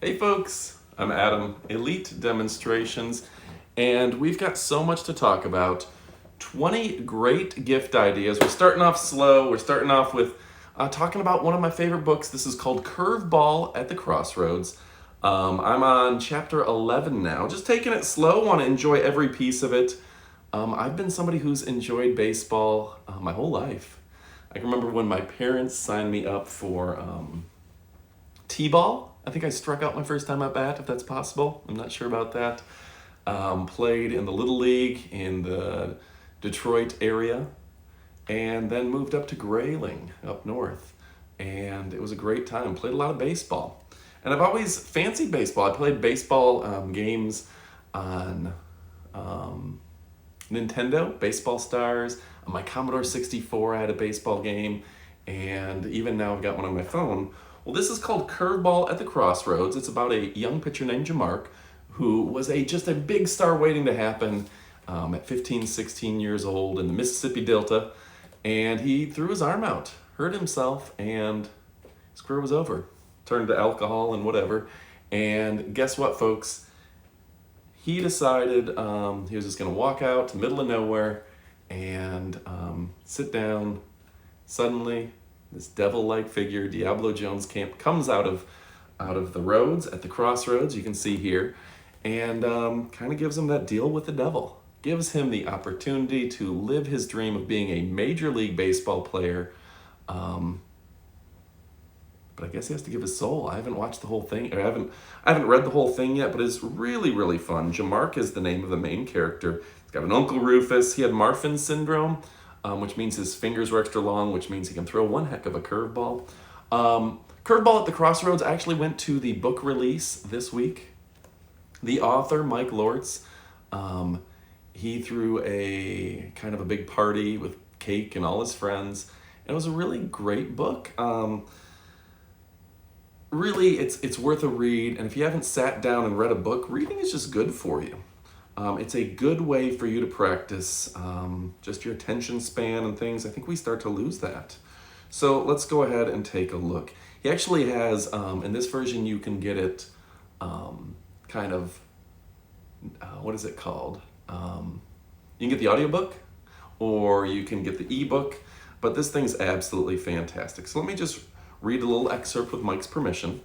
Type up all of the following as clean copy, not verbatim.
Hey folks, I'm Adam, Elite Demonstrations, and we've got so much to talk about. 20 great gift ideas. We're starting off slow. We're starting off with talking about one of my favorite books. This is called Curveball at the Crossroads. I'm on chapter 11 now, just taking it slow, want to enjoy every piece of it. I've been somebody who's enjoyed baseball my whole life. I can remember when my parents signed me up for T-ball. I think I struck out my first time at bat, if that's possible. I'm not sure about that. Played in the Little League in the Detroit area, and then moved up to Grayling up north. And it was a great time. Played a lot of baseball. And I've always fancied baseball. I played baseball games on Nintendo, Baseball Stars. On my Commodore 64, I had a baseball game. And even now I've got one on my phone. Well, this is called Curveball at the Crossroads. It's about a young pitcher named Jamark who was just a big star waiting to happen at 15, 16 years old in the Mississippi Delta. And he threw his arm out, hurt himself, and his career was over. Turned to alcohol and whatever. And guess what, folks? He decided he was just going to walk out to the middle of nowhere and sit down. Suddenly, this devil-like figure, Diablo Jones, comes out of the roads at the crossroads, you can see here, and kind of gives him that deal with the devil. Gives him the opportunity to live his dream of being a Major League Baseball player. But I guess he has to give his soul. I haven't watched the whole thing, or I haven't read the whole thing yet, but it's really, really fun. Jamark is the name of the main character. He's got an Uncle Rufus. He had Marfan syndrome, which means his fingers were extra long, which means he can throw one heck of a curveball. Curveball at the Crossroads actually went to the book release this week. The author, Mike Lortz, he threw a kind of a big party with cake and all his friends. And it was a really great book. Really, it's worth a read. And if you haven't sat down and read a book, reading is just good for you. It's a good way for you to practice just your attention span and things. I think we start to lose that. So let's go ahead and take a look. He actually has, in this version, you can get it kind of, what is it called? You can get the audiobook or you can get the ebook, but this thing's absolutely fantastic. So let me just read a little excerpt with Mike's permission.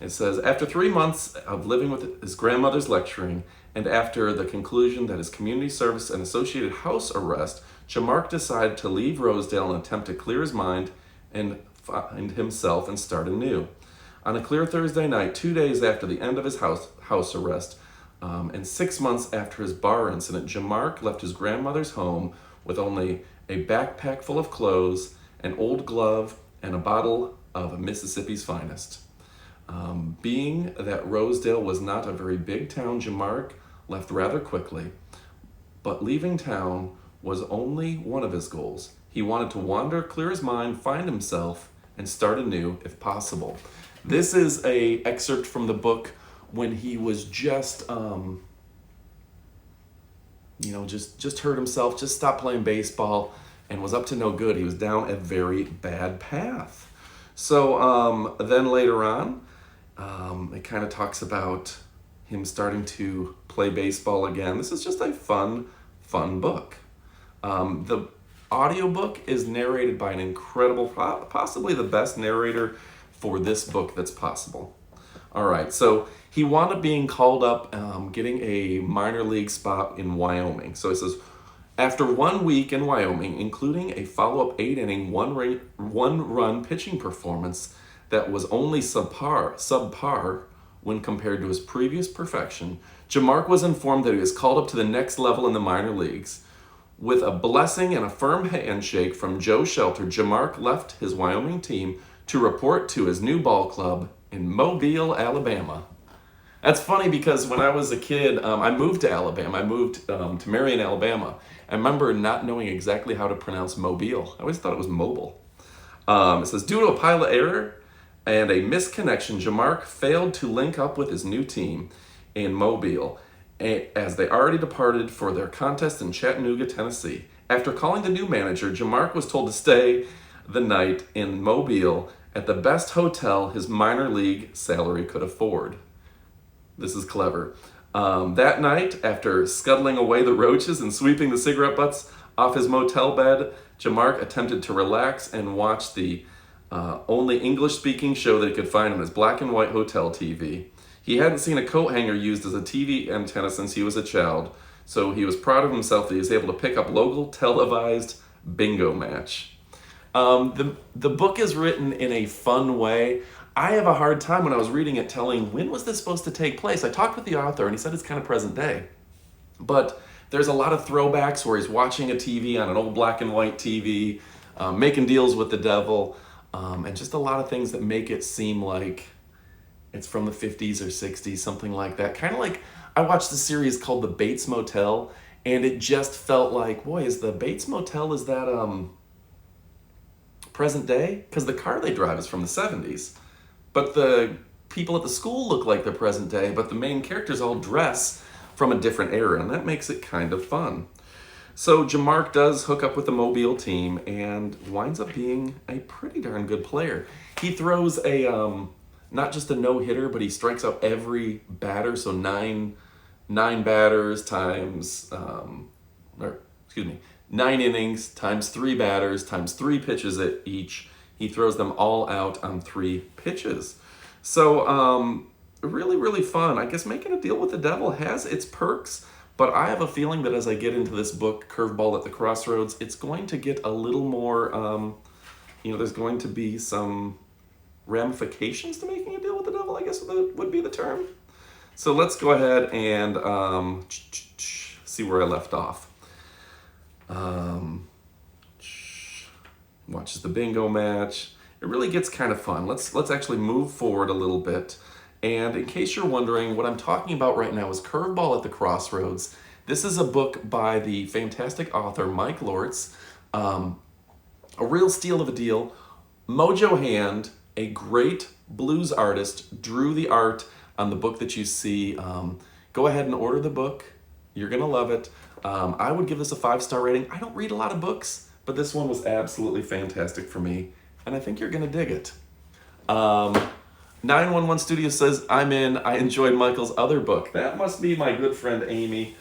It says, after 3 months of living with his grandmother's lecturing, and after the conclusion that his community service and associated house arrest, Jamark decided to leave Rosedale and attempt to clear his mind and find himself and start anew. On a clear Thursday night, 2 days after the end of his house arrest, and 6 months after his bar incident, Jamark left his grandmother's home with only a backpack full of clothes, an old glove, and a bottle of Mississippi's finest. Being that Rosedale was not a very big town, Jamark left rather quickly, but leaving town was only one of his goals. He wanted to wander, clear his mind, find himself, and start anew if possible. This is a excerpt from the book when he was just hurt himself, just stopped playing baseball, and was up to no good. He was down a very bad path. So then later on, it kind of talks about him starting to play baseball again. This is just a fun book. The audiobook is narrated by an incredible, possibly the best narrator for this book that's possible. All right, so he wound up being called up, getting a minor league spot in Wyoming. So it says, after 1 week in Wyoming, including a follow-up 8-inning, one-run pitching performance that was only subpar when compared to his previous perfection, Jamark was informed that he was called up to the next level in the minor leagues. With a blessing and a firm handshake from Joe Shelter, Jamark left his Wyoming team to report to his new ball club in Mobile, Alabama. That's funny because when I was a kid, I moved to Alabama. I moved to Marion, Alabama. I remember not knowing exactly how to pronounce Mobile. I always thought it was mobile. It says, due to a pilot error and a misconnection, Jamark failed to link up with his new team in Mobile as they already departed for their contest in Chattanooga, Tennessee. After calling the new manager, Jamark was told to stay the night in Mobile at the best hotel his minor league salary could afford. This is clever. That night, after scuttling away the roaches and sweeping the cigarette butts off his motel bed, Jamark attempted to relax and watch the only English-speaking show that he could find on his black and white hotel TV. He hadn't seen a coat hanger used as a TV antenna since he was a child, so he was proud of himself that he was able to pick up local televised bingo match. The book is written in a fun way. I have a hard time when I was reading it telling when was this supposed to take place. I talked with the author and he said it's kind of present day. But there's a lot of throwbacks where he's watching a TV on an old black and white TV, making deals with the devil, and just a lot of things that make it seem like it's from the 50s or 60s, something like that. Kind of like I watched a series called The Bates Motel, and it just felt like, boy, is the Bates Motel, is that present day? Because the car they drive is from the 70s. But the people at the school look like they're present day, but the main characters all dress from a different era, and that makes it kind of fun. So Jamark does hook up with the Mobile team and winds up being a pretty darn good player. He throws a, not just a no-hitter, but he strikes out every batter, so nine batters times, 9 innings times 3 batters times 3 pitches at each. He throws them all out on 3 pitches. So really, really fun. I guess making a deal with the devil has its perks, but I have a feeling that as I get into this book, Curveball at the Crossroads, it's going to get a little more, there's going to be some ramifications to making a deal with the devil, I guess would be the term. So let's go ahead and see where I left off. Watches the bingo match. It really gets kind of fun. Let's actually move forward a little bit. And in case you're wondering, what I'm talking about right now is Curveball at the Crossroads. This is a book by the fantastic author Mike Lortz. A real steal of a deal. Mojo Hand, a great blues artist, drew the art on the book that you see. Go ahead and order the book. You're going to love it. I would give this a 5-star rating. I don't read a lot of books, but this one was absolutely fantastic for me, and I think you're going to dig it. 911 Studio says, I'm in. I enjoyed Michael's other book. That must be my good friend Amy.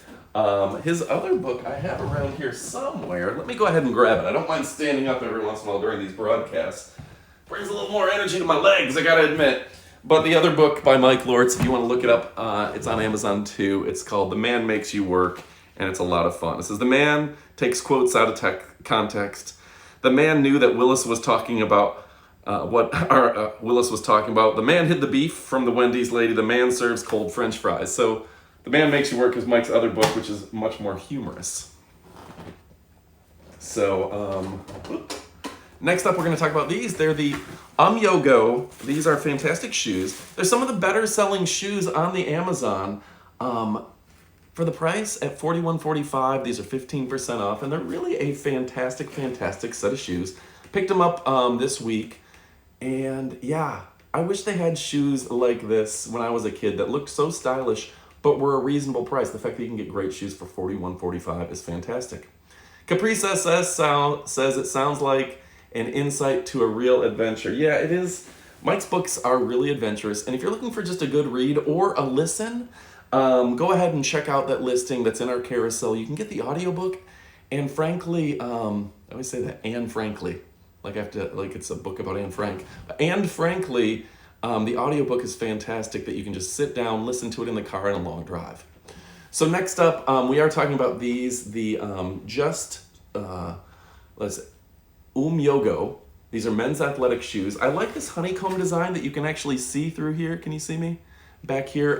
His other book I have around here somewhere. Let me go ahead and grab it. I don't mind standing up every once in a while during these broadcasts. Brings a little more energy to my legs, I gotta admit. But the other book by Mike Lortz, if you want to look it up, it's on Amazon too. It's called The Man Makes You Work, and it's a lot of fun. It says, the man takes quotes out of context. The man knew that Willis was talking about Willis was talking about. The man hid the beef from the Wendy's lady. The man serves cold French fries. So The Man Makes You Work is Mike's other book, which is much more humorous. So, next up we're going to talk about these. They're the Yogo. These are fantastic shoes. They're some of the better selling shoes on the Amazon. For the price at $41.45, these are 15% off, and they're really a fantastic, fantastic set of shoes. Picked them up this week, and yeah, I wish they had shoes like this when I was a kid that looked so stylish, but were a reasonable price. The fact that you can get great shoes for $41.45 is fantastic. Caprice SS says it sounds like an insight to a real adventure. Yeah, it is. Mike's books are really adventurous, and if you're looking for just a good read or a listen, go ahead and check out that listing that's in our carousel. You can get the audiobook, and frankly, I always say that, and frankly, like it's a book about Anne Frank. And frankly, the audiobook is fantastic that you can just sit down, listen to it in the car on a long drive. So next up, we are talking about these, the Yogo. These are men's athletic shoes. I like this honeycomb design that you can actually see through here. Can you see me back here?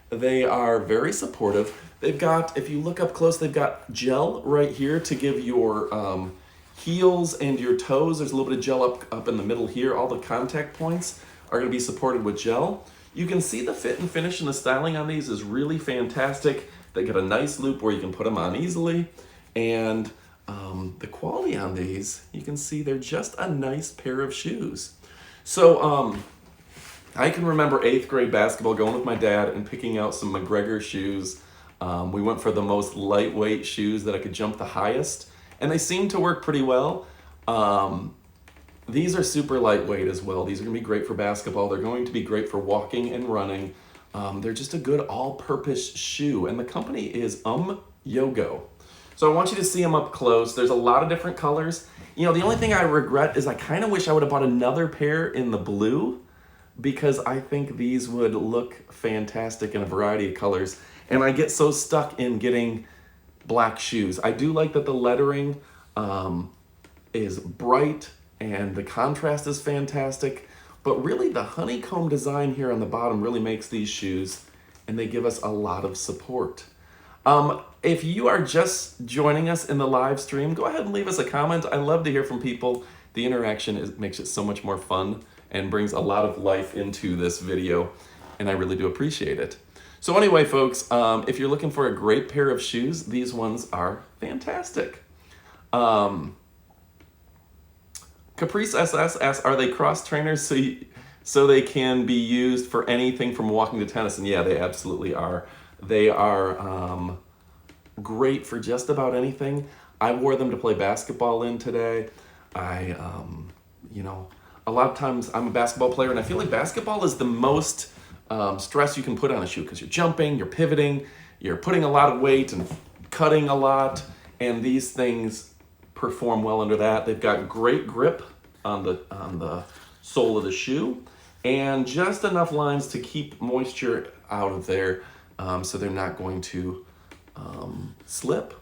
They are very supportive. They've got, if you look up close, they've got gel right here to give your heels and your toes. There's a little bit of gel up in the middle here. All the contact points are going to be supported with gel. You can see the fit and finish and the styling on these is really fantastic. They get a nice loop where you can put them on easily. And the quality on these, you can see they're just a nice pair of shoes. So, I can remember 8th grade basketball, going with my dad and picking out some McGregor shoes. We went for the most lightweight shoes that I could jump the highest, and they seem to work pretty well. These are super lightweight as well. These are going to be great for basketball. They're going to be great for walking and running. They're just a good all-purpose shoe, and the company is Yogo. So I want you to see them up close. There's a lot of different colors. You know, the only thing I regret is I kind of wish I would have bought another pair in the blue, because I think these would look fantastic in a variety of colors. And I get so stuck in getting black shoes. I do like that the lettering is bright and the contrast is fantastic, but really the honeycomb design here on the bottom really makes these shoes, and they give us a lot of support. If you are just joining us in the live stream, go ahead and leave us a comment. I love to hear from people. The interaction makes it so much more fun and brings a lot of life into this video, and I really do appreciate it. So anyway, folks, if you're looking for a great pair of shoes, these ones are fantastic. Caprice SS asks, are they cross trainers so they can be used for anything from walking to tennis? And yeah, they absolutely are. They are great for just about anything. I wore them to play basketball in today. You know, a lot of times I'm a basketball player, and I feel like basketball is the most stress you can put on a shoe, because you're jumping, you're pivoting, you're putting a lot of weight and cutting a lot, and these things perform well under that. They've got great grip on the sole of the shoe, and just enough lines to keep moisture out of there, so they're not going to slip.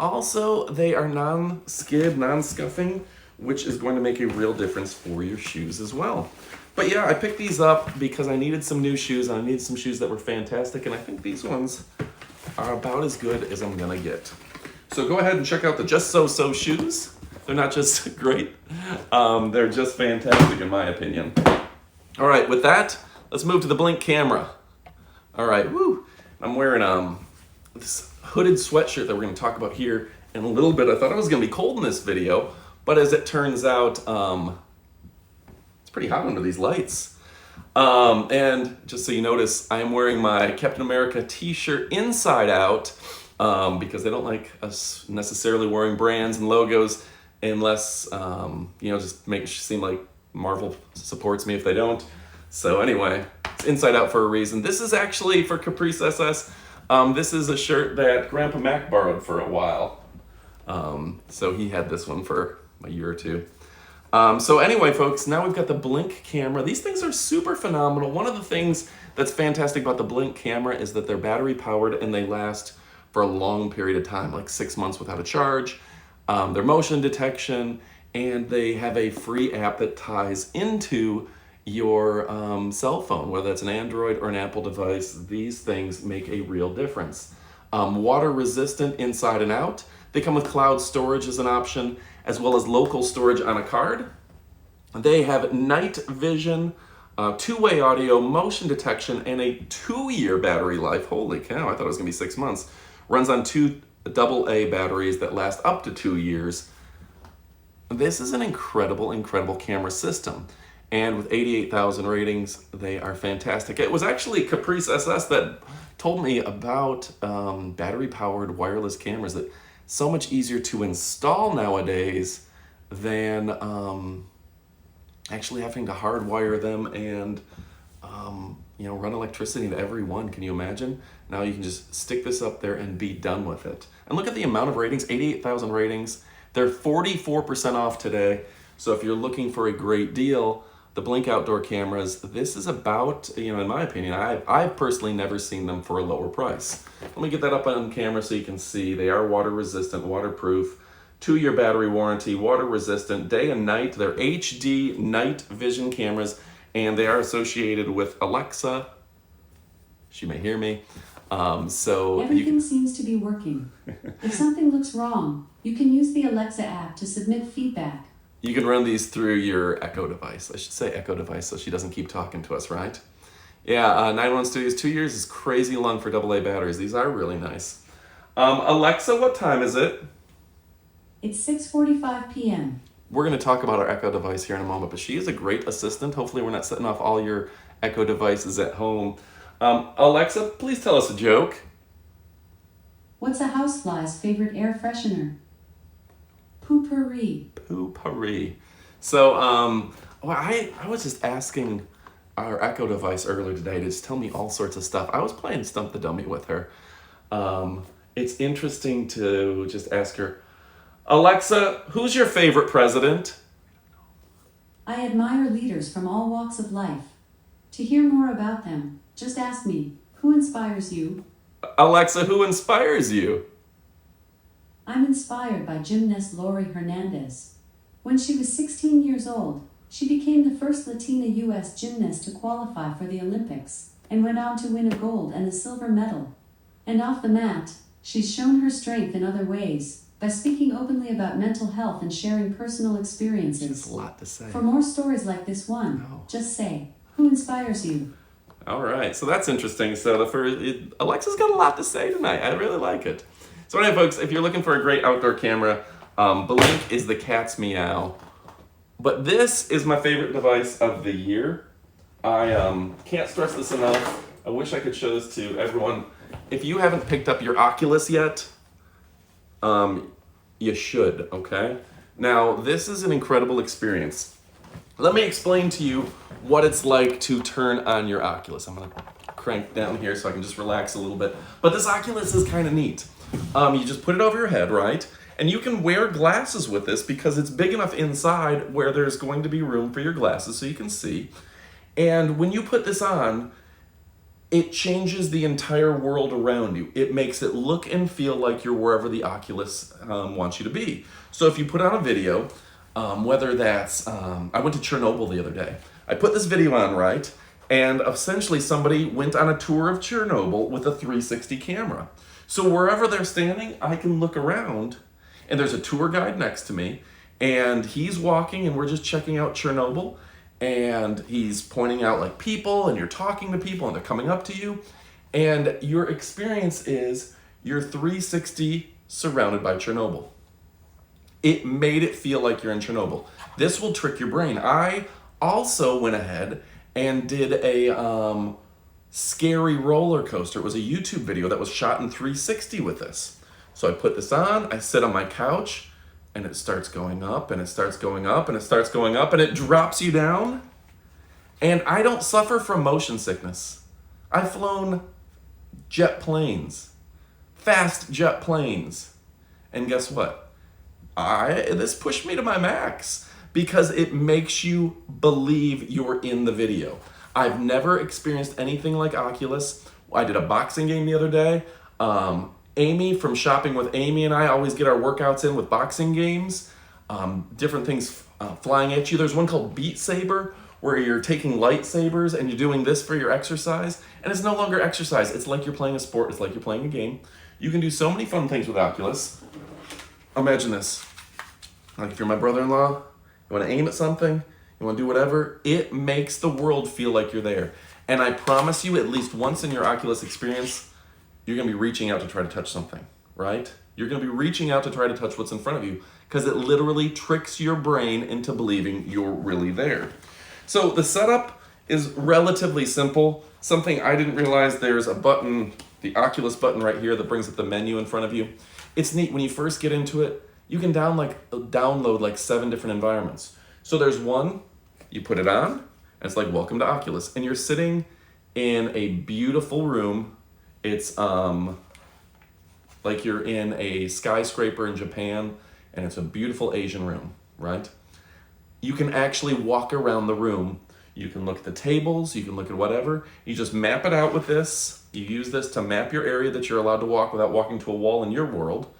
Also, they are non-skid, non-scuffing, which is going to make a real difference for your shoes as well. But yeah, I picked these up because I needed some new shoes, and I needed some shoes that were fantastic, and I think these ones are about as good as I'm gonna get. So go ahead and check out the Just So shoes. They're not just great, they're just fantastic in my opinion. All right, with that, let's move to the Blink camera. All right, woo. I'm wearing this hooded sweatshirt that we're gonna talk about here in a little bit. I thought it was gonna be cold in this video, but as it turns out, it's pretty hot under these lights. And just so you notice, I am wearing my Captain America t-shirt inside out, because they don't like us necessarily wearing brands and logos unless, you know, just make it seem like Marvel supports me if they don't. So anyway, it's inside out for a reason. This is actually for Caprice SS. This is a shirt that Grandpa Mac borrowed for a while. So he had this one for a year or two. So anyway, folks, now we've got the Blink camera. These things are super phenomenal. One of the things that's fantastic about the Blink camera is that they're battery powered and they last for a long period of time, like 6 months without a charge. They're motion detection, and they have a free app that ties into your cell phone, whether it's an Android or an Apple device. These things make a real difference. Water resistant inside and out. They come with cloud storage as an option, as well as local storage on a card. They have night vision, two-way audio, motion detection, and a 2-year battery life. Holy cow, I thought it was gonna be 6 months. Runs on 2 AA batteries that last up to 2 years. This is an incredible, incredible camera system. And with 88,000 ratings, they are fantastic. It was actually Caprice SS that told me about battery-powered wireless cameras, that so much easier to install nowadays than actually having to hardwire them and you know, run electricity into every one. Can you imagine? Now you can just stick this up there and be done with it. And look at the amount of ratings, 88,000 ratings. They're 44% off today. So if you're looking for a great deal, the Blink outdoor cameras, this is about, you know, in my opinion, I've personally never seen them for a lower price. Let me get that up on camera so you can see. They are water resistant, waterproof, 2-year battery warranty, water resistant, day and night. They're HD night vision cameras, and they are associated with Alexa. She may hear me. So everything seems to be working. If something looks wrong, you can use the Alexa app to submit feedback. You can run these through your Echo device. I should say Echo device so she doesn't keep talking to us, right? Yeah, 91 Studios, 2 years is crazy long for AA batteries. These are really nice. Alexa, what time is it? It's 6:45 p.m. We're going to talk about our Echo device here in a moment, but she is a great assistant. Hopefully we're not setting off all your Echo devices at home. Alexa, please tell us a joke. What's a housefly's favorite air freshener? Poopery. Poopery. So, well, I was just asking our Echo device earlier today to just tell me all sorts of stuff. I was playing Stump the Dummy with her. It's interesting to just ask her, Alexa, who's your favorite president? I admire leaders from all walks of life. To hear more about them, just ask me, who inspires you? Alexa, who inspires you? I'm inspired by gymnast Lori Hernandez. When she was 16 years old, she became the first Latina U.S. gymnast to qualify for the Olympics and went on to win a gold and a silver medal. And off the mat, she's shown her strength in other ways by speaking openly about mental health and sharing personal experiences. There's a lot to say. For more stories like this one, just say, who inspires you? All right, so that's interesting. So Alexa's got a lot to say tonight. I really like it. So anyway, folks, if you're looking for a great outdoor camera, the link is the cat's meow. But this is my favorite device of the year. I can't stress this enough. I wish I could show this to everyone. If you haven't picked up your Oculus yet, you should, okay? Now, this is an incredible experience. Let me explain to you what it's like to turn on your Oculus. I'm gonna crank down here so I can just relax a little bit. But this Oculus is kind of neat. You just put it over your head, right? And you can wear glasses with this because it's big enough inside where there's going to be room for your glasses so you can see. And when you put this on, it changes the entire world around you. It makes it look and feel like you're wherever the Oculus wants you to be. So if you put on a video, whether that's, I went to Chernobyl the other day. I put this video on, right? And essentially somebody went on a tour of Chernobyl with a 360 camera. So wherever they're standing, I can look around, and there's a tour guide next to me, and he's walking, and we're just checking out Chernobyl, and he's pointing out like people, and you're talking to people, and they're coming up to you, and your experience is you're 360 surrounded by Chernobyl. It made it feel like you're in Chernobyl. This will trick your brain. I also went ahead and did a scary roller coaster. It was a YouTube video that was shot in 360 with this. So I put this on, I sit on my couch, and it starts going up, and it starts going up, and it starts going up, and it drops you down. And I don't suffer from motion sickness. I've flown jet planes, fast jet planes. And guess what? This pushed me to my max because it makes you believe you're in the video. I've never experienced anything like Oculus. I did a boxing game the other day. Amy from Shopping with Amy and I always get our workouts in with boxing games. Different things flying at you. There's one called Beat Saber where you're taking lightsabers and you're doing this for your exercise. And it's no longer exercise. It's like you're playing a sport. It's like you're playing a game. You can do so many fun things with Oculus. Imagine this. Like if you're my brother-in-law, you want to aim at something, you want to do whatever, it makes the world feel like you're there. And I promise you, at least once in your Oculus experience, you're going to be reaching out to try to touch something, right? You're going to be reaching out to try to touch what's in front of you because it literally tricks your brain into believing you're really there. So the setup is relatively simple. Something I didn't realize, there's a button, the Oculus button right here that brings up the menu in front of you. It's neat. When you first get into it, you can download like 7 different environments. So there's one, you put it on, and it's like, welcome to Oculus. And you're sitting in a beautiful room. It's like you're in a skyscraper in Japan, and it's a beautiful Asian room, right? You can actually walk around the room. You can look at the tables, you can look at whatever. You just map it out with this. You use this to map your area that you're allowed to walk without walking to a wall in your world.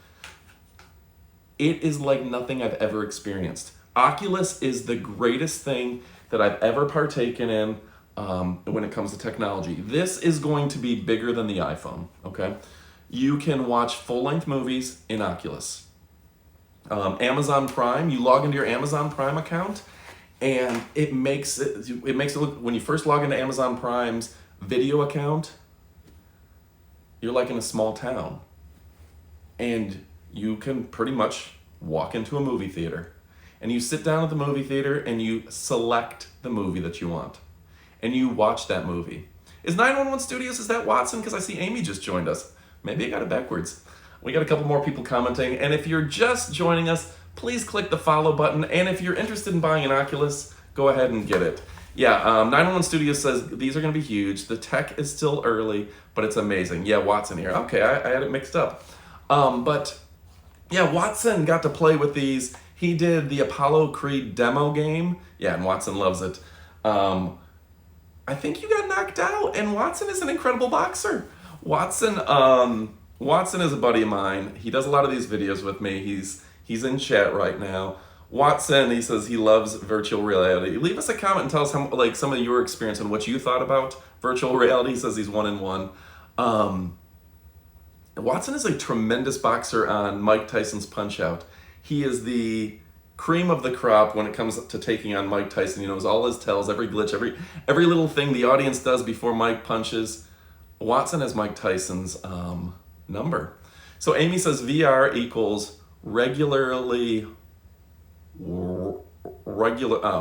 It is like nothing I've ever experienced. Oculus is the greatest thing that I've ever partaken in when it comes to technology. This is going to be bigger than the iPhone, okay? You can watch full-length movies in Oculus. Amazon Prime, you log into your Amazon Prime account, and it makes it look, when you first log into Amazon Prime's video account, you're like in a small town. And you can pretty much walk into a movie theater. And you sit down at the movie theater and you select the movie that you want. And you watch that movie. Is 911 Studios, is that Watson? Because I see Amy just joined us. Maybe I got it backwards. We got a couple more people commenting. And if you're just joining us, please click the follow button. And if you're interested in buying an Oculus, go ahead and get it. Yeah, 911 Studios says these are going to be huge. The tech is still early, but it's amazing. Yeah, Watson here. Okay, I had it mixed up. But yeah, Watson got to play with these. He did the Apollo Creed demo game. Yeah, and Watson loves it. I think you got knocked out, and Watson is an incredible boxer. Watson is a buddy of mine. He does a lot of these videos with me. He's in chat right now. Watson, he says he loves virtual reality. Leave us a comment and tell us how, like, some of your experience and what you thought about virtual reality. He says he's 1-1. Watson is a tremendous boxer on Mike Tyson's Punch-Out. He is the cream of the crop when it comes to taking on Mike Tyson. He knows all his tells, every glitch, every little thing the audience does before Mike punches. Watson has Mike Tyson's number. So Amy says VR equals regular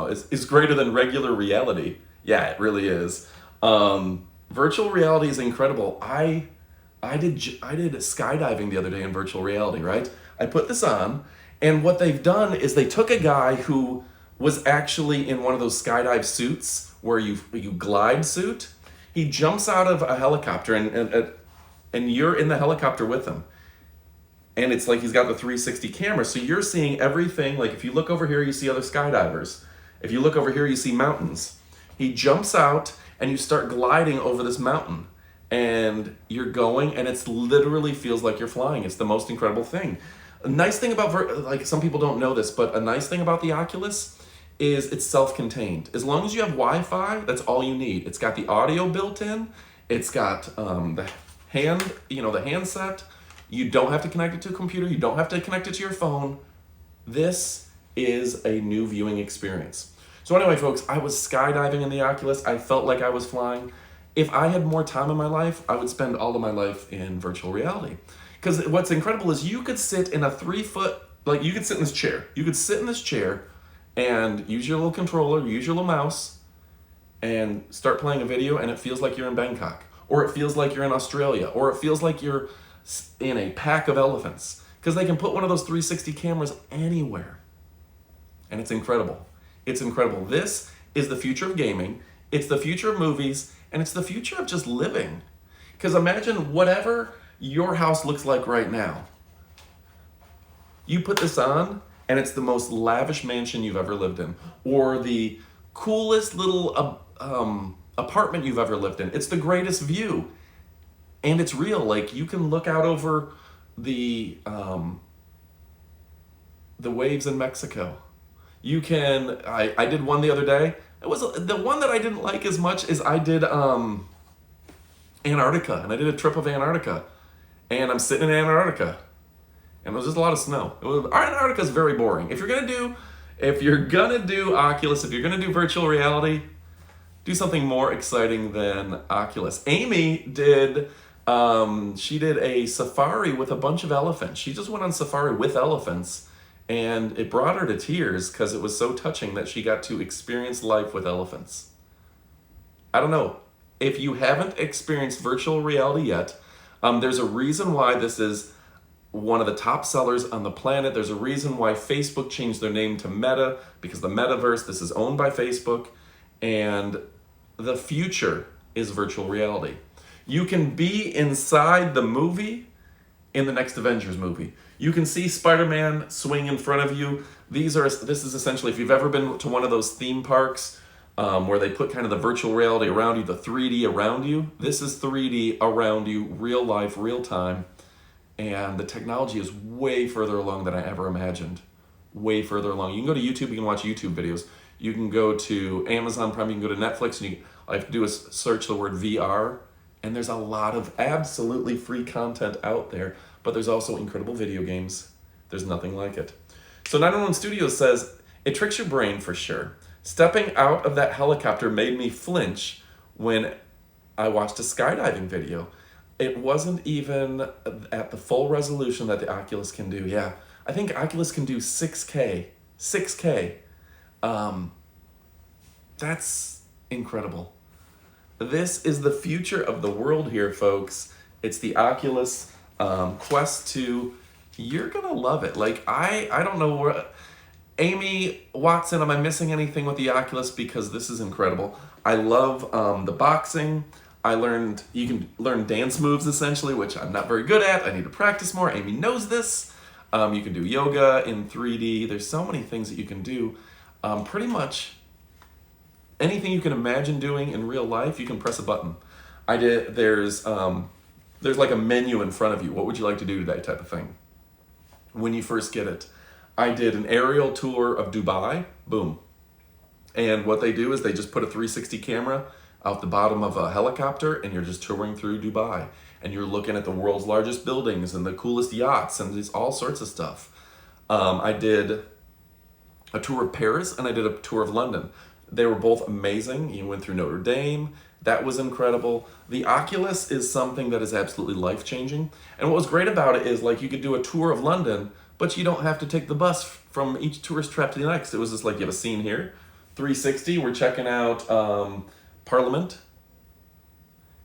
is greater than regular reality. Yeah, it really is. Virtual reality is incredible. I did skydiving the other day in virtual reality, right? I put this on, and what they've done is they took a guy who was actually in one of those skydive suits where you glide suit. He jumps out of a helicopter, and you're in the helicopter with him. And it's like he's got the 360 camera, so you're seeing everything. Like if you look over here, you see other skydivers. If you look over here, you see mountains. He jumps out, and you start gliding over this mountain. And you're going, and it's literally feels like you're flying. It's the most incredible thing. A nice thing about, like some people don't know this, but a nice thing about the Oculus is it's self-contained. As long as you have Wi-Fi, that's all you need. It's got the audio built in. It's got the handset. You don't have to connect it to a computer. You don't have to connect it to your phone. This is a new viewing experience. So anyway, folks, I was skydiving in the Oculus. I felt like I was flying. If I had more time in my life, I would spend all of my life in virtual reality. Because what's incredible is you could sit in a 3-foot, like you could sit in this chair. You could sit in this chair and use your little controller, use your little mouse, and start playing a video, and it feels like you're in Bangkok. Or it feels like you're in Australia. Or it feels like you're in a pack of elephants. Because they can put one of those 360 cameras anywhere. And it's incredible. It's incredible. This is the future of gaming. It's the future of movies. And it's the future of just living. Because imagine whatever your house looks like right now. You put this on, and it's the most lavish mansion you've ever lived in. Or the coolest little apartment you've ever lived in. It's the greatest view. And it's real. Like, you can look out over the waves in Mexico. You can, I did one the other day. It was the one that I didn't like as much as I did Antarctica, and I did a trip of Antarctica, and I'm sitting in Antarctica, and it was just a lot of snow. Antarctica is very boring. If you're gonna do Oculus, if you're gonna do virtual reality, do something more exciting than Oculus. Amy did. She did a safari with a bunch of elephants. She just went on safari with elephants. And it brought her to tears because it was so touching that she got to experience life with elephants. I don't know. If you haven't experienced virtual reality yet, there's a reason why this is one of the top sellers on the planet. There's a reason why Facebook changed their name to Meta, because the metaverse, this is owned by Facebook, and the future is virtual reality. You can be inside the movie in the next Avengers movie. You can see Spider-Man swing in front of you. This is essentially, if you've ever been to one of those theme parks where they put kind of the virtual reality around you, the 3D around you, this is 3D around you, real life, real time. And the technology is way further along than I ever imagined. Way further along. You can go to YouTube, you can watch YouTube videos. You can go to Amazon Prime, you can go to Netflix, and all you have to do is search the word VR. And there's a lot of absolutely free content out there, but there's also incredible video games. There's nothing like it. So 911 Studios says, it tricks your brain for sure. Stepping out of that helicopter made me flinch when I watched a skydiving video. It wasn't even at the full resolution that the Oculus can do. Yeah, I think Oculus can do 6K. 6K. That's incredible. This is the future of the world here, folks. It's the Oculus Quest 2. You're gonna love it. Like, I don't know where. Amy Watson, am I missing anything with the Oculus? Because this is incredible. I love the boxing. You can learn dance moves essentially, which I'm not very good at. I need to practice more. Amy knows this. You can do yoga in 3D. There's so many things that you can do. Pretty much anything you can imagine doing in real life, you can press a button. There's like a menu in front of you. What would you like to do today type of thing when you first get it. I did an aerial tour of Dubai, boom. And what they do is they just put a 360 camera out the bottom of a helicopter and you're just touring through Dubai. And you're looking at the world's largest buildings and the coolest yachts and just all sorts of stuff. I did a tour of Paris and I did a tour of London. They were both amazing. You went through Notre Dame. That was incredible. The Oculus is something that is absolutely life-changing. And what was great about it is like you could do a tour of London, but you don't have to take the bus from each tourist trap to the next. It was just like you have a scene here, 360, we're checking out Parliament,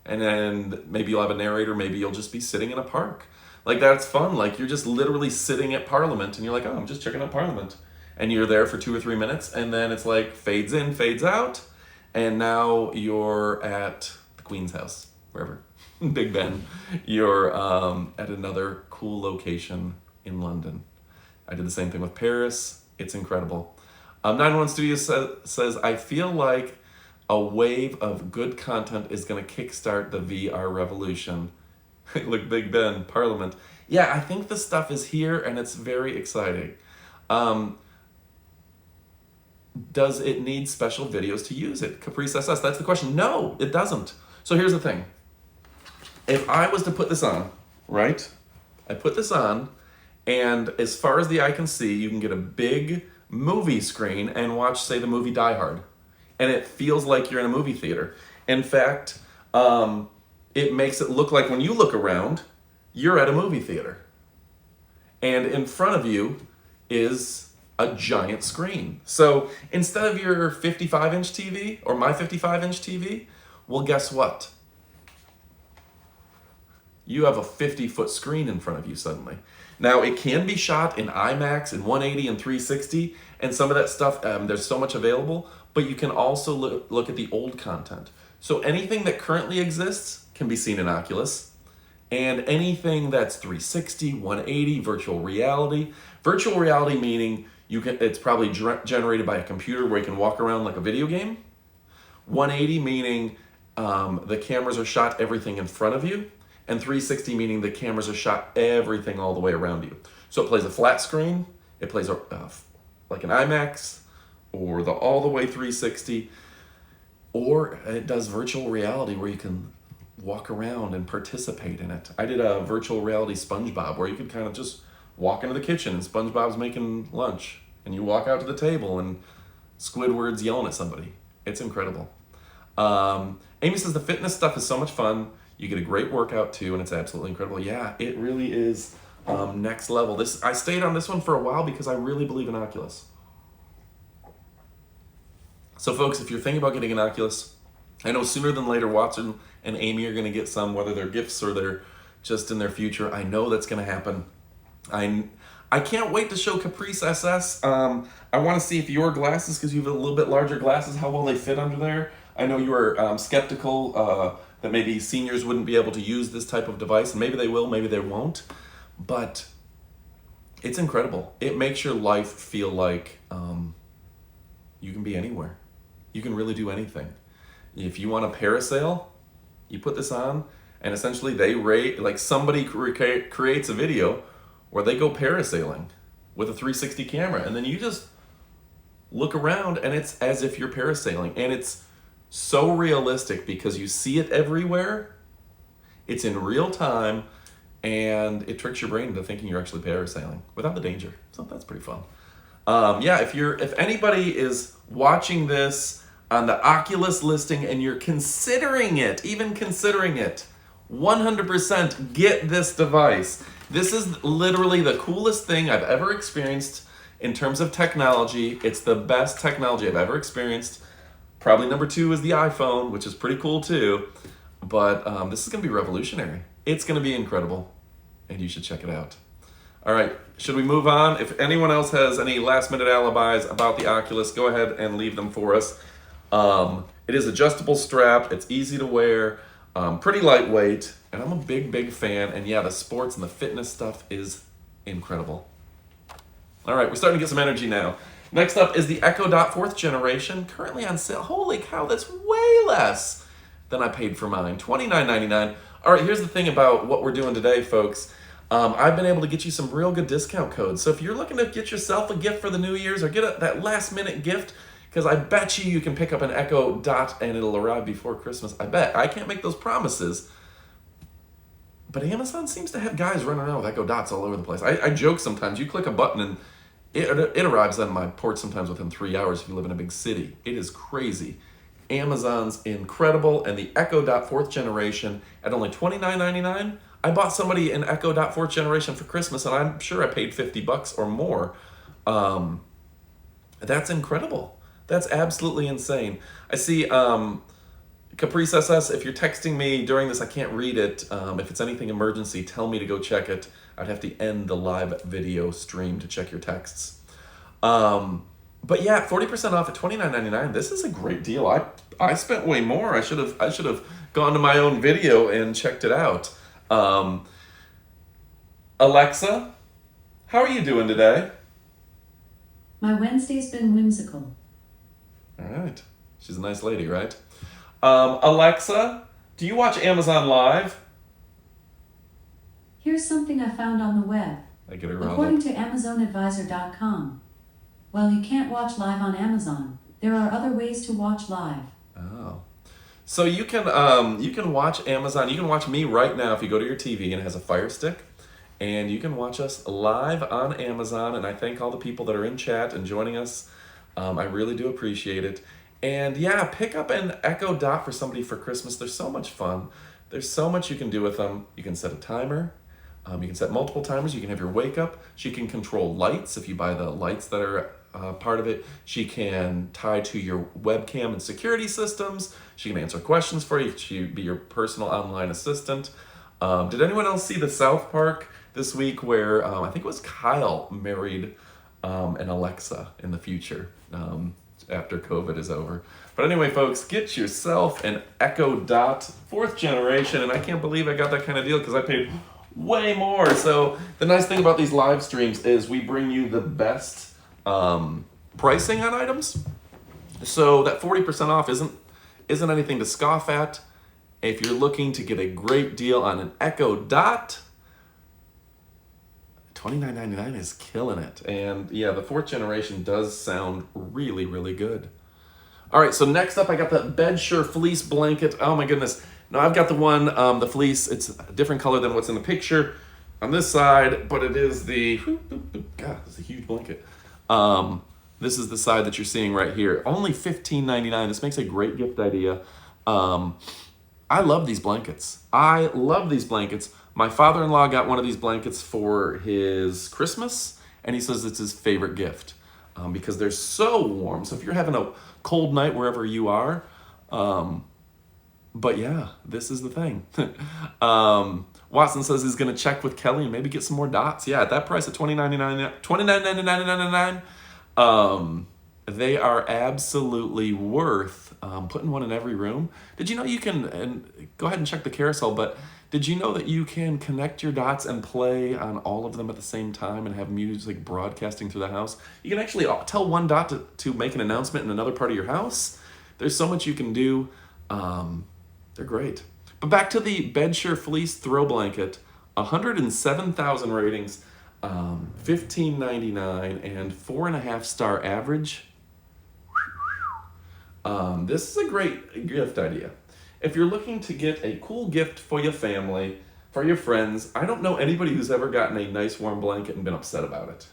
and then maybe you'll have a narrator, maybe you'll just be sitting in a park. Like that's fun, like you're just literally sitting at Parliament and you're like, oh, I'm just checking out Parliament. And you're there for 2 or 3 minutes and then it's like fades in, fades out, and now you're at the Queen's house, wherever, Big Ben. You're at another cool location in London. I did the same thing with Paris. It's incredible. 91 Studios says, I feel like a wave of good content is going to kickstart the VR revolution. Look, Big Ben, Parliament. Yeah, I think the stuff is here and it's very exciting. Does it need special videos to use it? Caprice SS, that's the question. No, it doesn't. So here's the thing. If I was to put this on, right? I put this on, and as far as the eye can see, you can get a big movie screen and watch, say, the movie Die Hard. And it feels like you're in a movie theater. In fact, it makes it look like when you look around, you're at a movie theater. And in front of you is a giant screen. So instead of your 55-inch TV or my 55-inch TV, well, guess what? You have a 50-foot screen in front of you suddenly. Now, it can be shot in IMAX and 180 and 360, and some of that stuff, there's so much available, but you can also look at the old content. So anything that currently exists can be seen in Oculus, and anything that's 360, 180, virtual reality meaning it's probably generated by a computer where you can walk around like a video game. 180 meaning the cameras are shot everything in front of you. And 360 meaning the cameras are shot everything all the way around you. So it plays a flat screen, it plays like an IMAX, or the all the way 360, or it does virtual reality where you can walk around and participate in it. I did a virtual reality SpongeBob where you could kind of just walk into the kitchen and SpongeBob's making lunch, and you walk out to the table and Squidward's yelling at somebody. It's incredible. Amy says the fitness stuff is so much fun. You get a great workout too, and it's absolutely incredible. Yeah, it really is next level. I stayed on this one for a while because I really believe in Oculus. So folks, if you're thinking about getting an Oculus, I know sooner than later Watson and Amy are going to get some, whether they're gifts or they're just in their future. I know that's going to happen. I can't wait to show Caprice SS. I want to see if your glasses, because you have a little bit larger glasses, how well they fit under there. I know you were skeptical that maybe seniors wouldn't be able to use this type of device, and maybe they will, maybe they won't, but it's incredible. It makes your life feel like you can be anywhere. You can really do anything. If you want to parasail, you put this on, and essentially somebody creates a video where they go parasailing with a 360 camera, and then you just look around and it's as if you're parasailing, and it's so realistic because you see it everywhere. It's in real time, and it tricks your brain into thinking you're actually parasailing without the danger. So that's pretty fun. If anybody is watching this on the Oculus listing and you're considering it, 100% get this device. This is literally the coolest thing I've ever experienced in terms of technology. It's the best technology I've ever experienced. Probably number 2 is the iPhone, which is pretty cool too. But this is going to be revolutionary. It's going to be incredible, and you should check it out. All right, should we move on? If anyone else has any last-minute alibis about the Oculus, go ahead and leave them for us. It is adjustable strap. It's easy to wear, pretty lightweight, and I'm a big fan. And yeah, the sports and the fitness stuff is incredible. All right, we're starting to get some energy now. Next up is the Echo Dot 4th generation, currently on sale. Holy cow, that's way less than I paid for mine, $29.99. All right, here's the thing about what we're doing today, folks. I've been able to get you some real good discount codes. So if you're looking to get yourself a gift for the New Year's or get that last minute gift, because I bet you can pick up an Echo Dot and it'll arrive before Christmas. I bet. I can't make those promises. But Amazon seems to have guys running around with Echo Dots all over the place. I joke sometimes. You click a button and it arrives on my porch sometimes within 3 hours if you live in a big city. It is crazy. Amazon's incredible, and the Echo Dot 4th generation at only $29.99. I bought somebody an Echo Dot 4th generation for Christmas, and I'm sure I paid $50 or more. That's incredible. That's absolutely insane. I see Caprice SS, if you're texting me during this, I can't read it. If it's anything emergency, tell me to go check it. I'd have to end the live video stream to check your texts. But yeah, 40% off at $29.99. This is a great deal. I spent way more. I should have gone to my own video and checked it out. Alexa, how are you doing today? My Wednesday's been whimsical. All right. She's a nice lady, right? Alexa, do you watch Amazon Live? Here's something I found on the web. I get it wrong. According to AmazonAdvisor.com, while you can't watch live on Amazon, there are other ways to watch live. Oh. So you can watch Amazon. You can watch me right now if you go to your TV and it has a Fire Stick. And you can watch us live on Amazon. And I thank all the people that are in chat and joining us. I really do appreciate it. And yeah, pick up an Echo Dot for somebody for Christmas. They're so much fun. There's so much you can do with them. You can set a timer. You can set multiple timers. You can have your wake up. She can control lights if you buy the lights that are part of it. She can tie to your webcam and security systems. She can answer questions for you. She can be your personal online assistant. Did anyone else see the South Park this week where I think it was Kyle married an Alexa in the future after COVID is over. But anyway, folks, get yourself an Echo Dot 4th generation. And I can't believe I got that kind of deal because I paid way more. So the nice thing about these live streams is we bring you the best pricing on items. So that 40% off isn't anything to scoff at. If you're looking to get a great deal on an Echo Dot, $29.99 is killing it. And yeah, the 4th generation does sound really, really good. All right, so next up I got the Bedsure fleece blanket. Oh my goodness. Now I've got the one, the fleece, it's a different color than what's in the picture on this side, but it is the, God, it's a huge blanket. This is the side that you're seeing right here. Only $15.99. This makes a great gift idea. I love these blankets. My father-in-law got one of these blankets for his Christmas, and he says it's his favorite gift because they're so warm. So if you're having a cold night wherever you are, but yeah, this is the thing. Watson says he's going to check with Kelly and maybe get some more dots. Yeah, at that price at $29.99, they are absolutely worth putting one in every room. Did you know you can, and go ahead and check the carousel, but did you know that you can connect your dots and play on all of them at the same time and have music broadcasting through the house? You can actually tell one dot to make an announcement in another part of your house. There's so much you can do. They're great. But back to the Bedsure fleece throw blanket, 107,000 ratings, $15.99 and 4.5 star average. This is a great gift idea. If you're looking to get a cool gift for your family, for your friends, I don't know anybody who's ever gotten a nice warm blanket and been upset about it.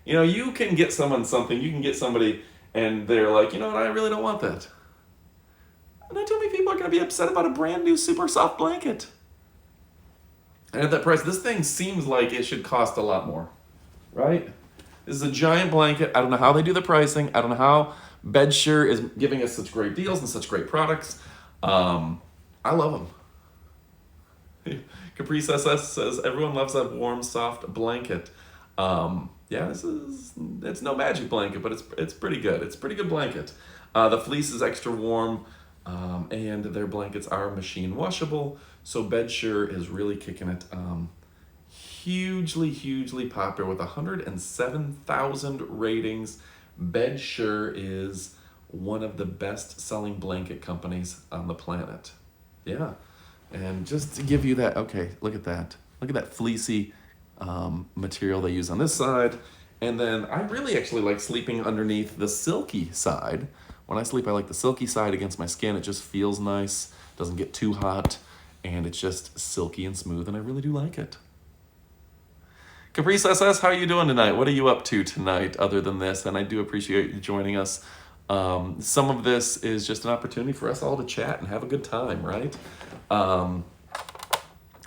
You know, you can get someone something, you can get somebody and they're like, you know what, I really don't want that. Not too many people are going to be upset about a brand new super soft blanket. And at that price, this thing seems like it should cost a lot more, right? This is a giant blanket. I don't know how they do the pricing. I don't know how Bedsure is giving us such great deals and such great products. I love them. Caprice SS says, everyone loves that warm, soft blanket. Yeah, it's no magic blanket, but it's pretty good. It's a pretty good blanket. The fleece is extra warm, and their blankets are machine washable. So Bedsure is really kicking it. Hugely popular with 107,000 ratings. Bedsure is one of the best selling blanket companies on the planet. Yeah. And just to give you that, okay, look at that. Look at that fleecy material they use on this side. And then I really actually like sleeping underneath the silky side. When I sleep, I like the silky side against my skin. It just feels nice, doesn't get too hot, and it's just silky and smooth, and I really do like it. Caprice SS, how are you doing tonight? What are you up to tonight other than this? And I do appreciate you joining us. Some of this is just an opportunity for us all to chat and have a good time, right?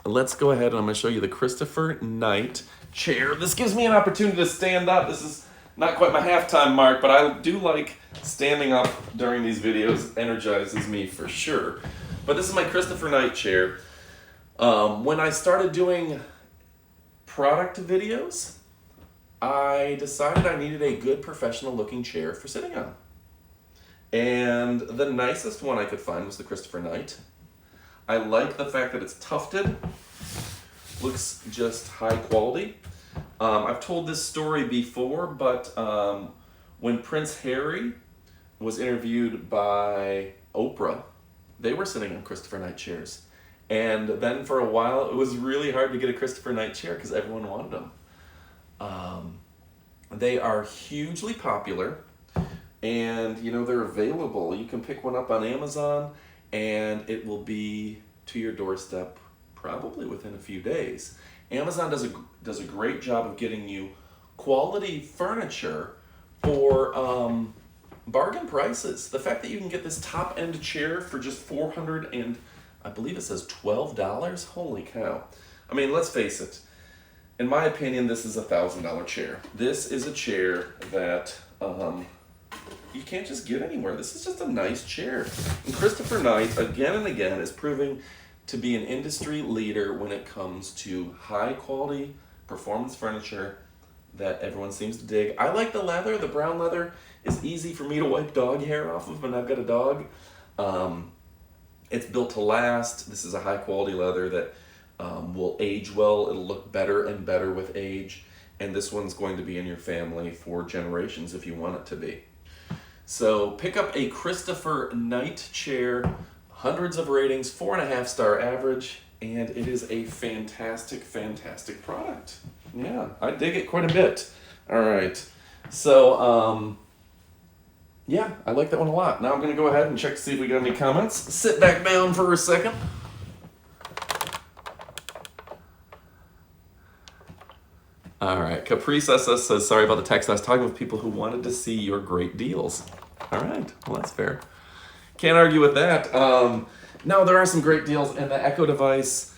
Let's go ahead and I'm going to show you the Christopher Knight chair. This gives me an opportunity to stand up. This is not quite my halftime mark, but I do like standing up during these videos. Energizes me for sure. But this is my Christopher Knight chair. When I started doing product videos, I decided I needed a good professional looking chair for sitting on. And the nicest one I could find was the Christopher Knight. I like the fact that it's tufted, looks just high quality. I've told this story before, but when Prince Harry was interviewed by Oprah, they were sitting on Christopher Knight chairs. And then for a while, it was really hard to get a Christopher Knight chair because everyone wanted them. They are hugely popular, and they're available. You can pick one up on Amazon, and it will be to your doorstep probably within a few days. Amazon does a great job of getting you quality furniture for bargain prices. The fact that you can get this top-end chair for just $400 and I believe it says $12. Holy cow. I mean, let's face it. In my opinion, this is a $1,000 chair. This is a chair that you can't just get anywhere. This is just a nice chair. And Christopher Knight, again and again, is proving to be an industry leader when it comes to high quality performance furniture that everyone seems to dig. I like the leather. The brown leather is easy for me to wipe dog hair off of when I've got a dog. It's built to last. This is a high quality leather that will age well. It'll look better and better with age. And this one's going to be in your family for generations if you want it to be. So pick up a Christopher Knight chair, hundreds of ratings, 4.5-star average, and it is a fantastic product. Yeah, I dig it quite a bit. All right, so yeah, I like that one a lot. Now I'm going to go ahead and check to see if we got any comments. Sit back down for a second. All right, Caprice SS says, sorry about the text. I was talking with people who wanted to see your great deals. All right, well, that's fair. Can't argue with that. No, there are some great deals, and the Echo device,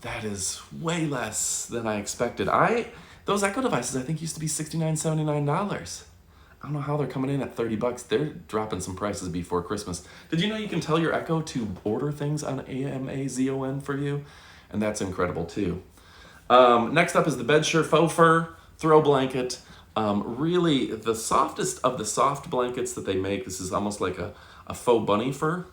that is way less than I expected. Those Echo devices, I think, used to be $69, $79. I don't know how they're coming in at $30. They're dropping some prices before Christmas. Did you know you can tell your Echo to order things on Amazon for you? And that's incredible too. Next up is the Bedsure Faux Fur Throw Blanket. Really the softest of the soft blankets that they make. This is almost like a faux bunny fur.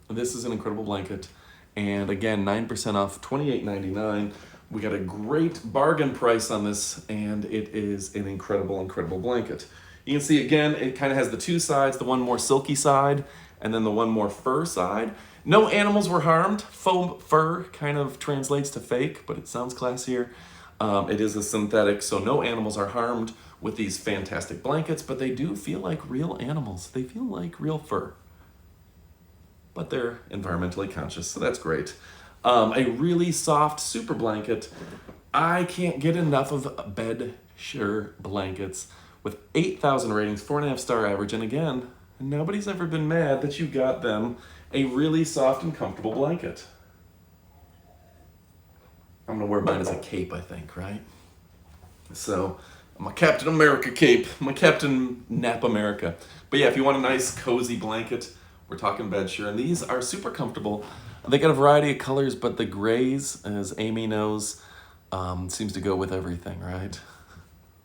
This is an incredible blanket. And again, 9% off, $28.99. We got a great bargain price on this, and it is an incredible blanket. You can see, again, it kind of has the two sides, the one more silky side, and then the one more fur side. No animals were harmed. Faux fur kind of translates to fake, but it sounds classier. It is a synthetic, so no animals are harmed with these fantastic blankets, but they do feel like real animals. They feel like real fur. But they're environmentally conscious, so that's great. A really soft super blanket. I can't get enough of Bedsure blankets with 8,000 ratings, 4.5-star average, and again, nobody's ever been mad that you got them a really soft and comfortable blanket. I'm gonna wear mine as a cape, I think, right? So, my Captain America cape, my Captain Nap America. But yeah, if you want a nice cozy blanket, we're talking Bedsure, and these are super comfortable. They got a variety of colors, but the grays, as Amy knows, Seems to go with everything, right?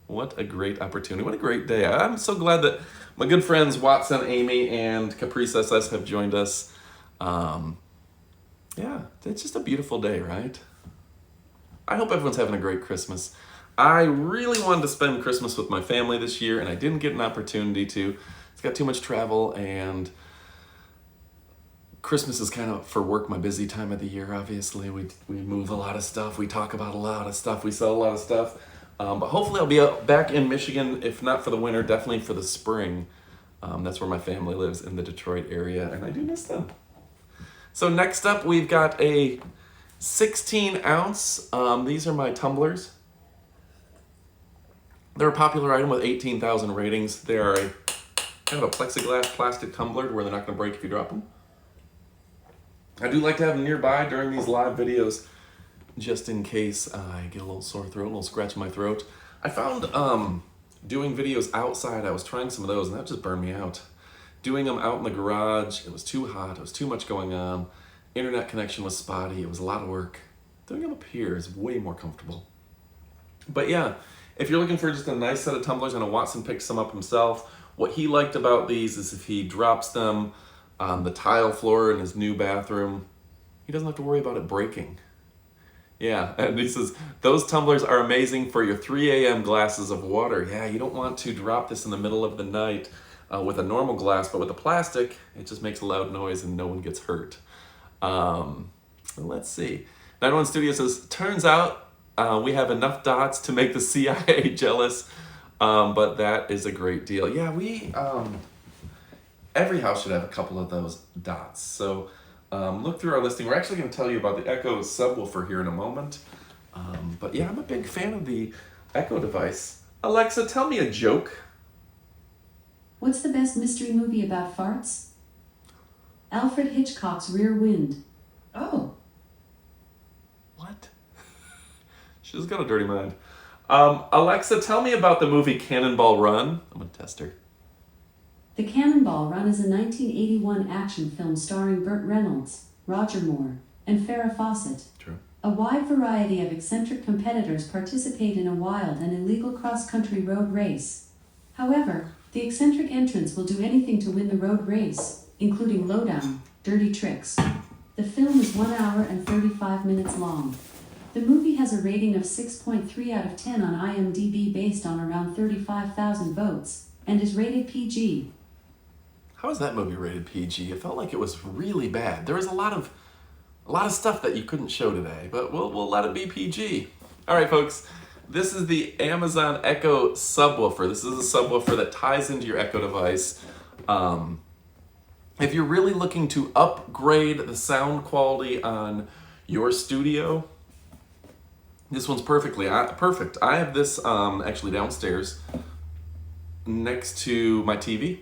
What a great opportunity. What a great day. I'm so glad that my good friends Watson, Amy, and Caprice SS have joined us. Yeah, it's just a beautiful day, right? I hope everyone's having a great Christmas. I really wanted to spend Christmas with my family this year, and I didn't get an opportunity to. It's got too much travel, and Christmas is kind of, for work, my busy time of the year, obviously. We move a lot of stuff. We talk about a lot of stuff. We sell a lot of stuff. But hopefully I'll be back in Michigan, if not for the winter, definitely for the spring. That's where my family lives, in the Detroit area, and I do miss them. So next up, we've got a 16-ounce. These are my tumblers. They're a popular item with 18,000 ratings. They are a kind of a plexiglass plastic tumbler where they're not going to break if you drop them. I do like to have them nearby during these live videos, just in case I get a little sore throat, a little scratch in my throat. I found doing videos outside, I was trying some of those, and that just burned me out. Doing them out in the garage, it was too hot, it was too much going on. Internet connection was spotty, it was a lot of work. Doing them up here is way more comfortable. But yeah, if you're looking for just a nice set of tumblers, I know Watson picked some up himself. What he liked about these is if he drops them on the tile floor in his new bathroom, he doesn't have to worry about it breaking. Yeah, and he says, those tumblers are amazing for your 3 a.m. glasses of water. Yeah, you don't want to drop this in the middle of the night with a normal glass, but with a plastic, it just makes a loud noise and no one gets hurt. Let's see. 91 Studio says, turns out we have enough dots to make the CIA jealous, but that is a great deal. Yeah, every house should have a couple of those dots. So look through our listing. We're actually going to tell you about the Echo subwoofer here in a moment. But yeah, I'm a big fan of the Echo device. Alexa, tell me a joke. What's the best mystery movie about farts? Alfred Hitchcock's Rear Wind. Oh. What? She's got a dirty mind. Alexa, tell me about the movie Cannonball Run. I'm going to test her. The Cannonball Run is a 1981 action film starring Burt Reynolds, Roger Moore, and Farrah Fawcett. True. A wide variety of eccentric competitors participate in a wild and illegal cross-country road race. However, the eccentric entrants will do anything to win the road race, including lowdown, dirty tricks. The film is 1 hour and 35 minutes long. The movie has a rating of 6.3 out of 10 on IMDb based on around 35,000 votes, and is rated PG. How is that movie rated PG? It felt like it was really bad. There was a lot of stuff that you couldn't show today, but we'll let it be PG. All right, folks. This is the Amazon Echo subwoofer. This is a subwoofer that ties into your Echo device. If you're really looking to upgrade the sound quality on your studio, this one's perfect. I have this actually downstairs next to my TV.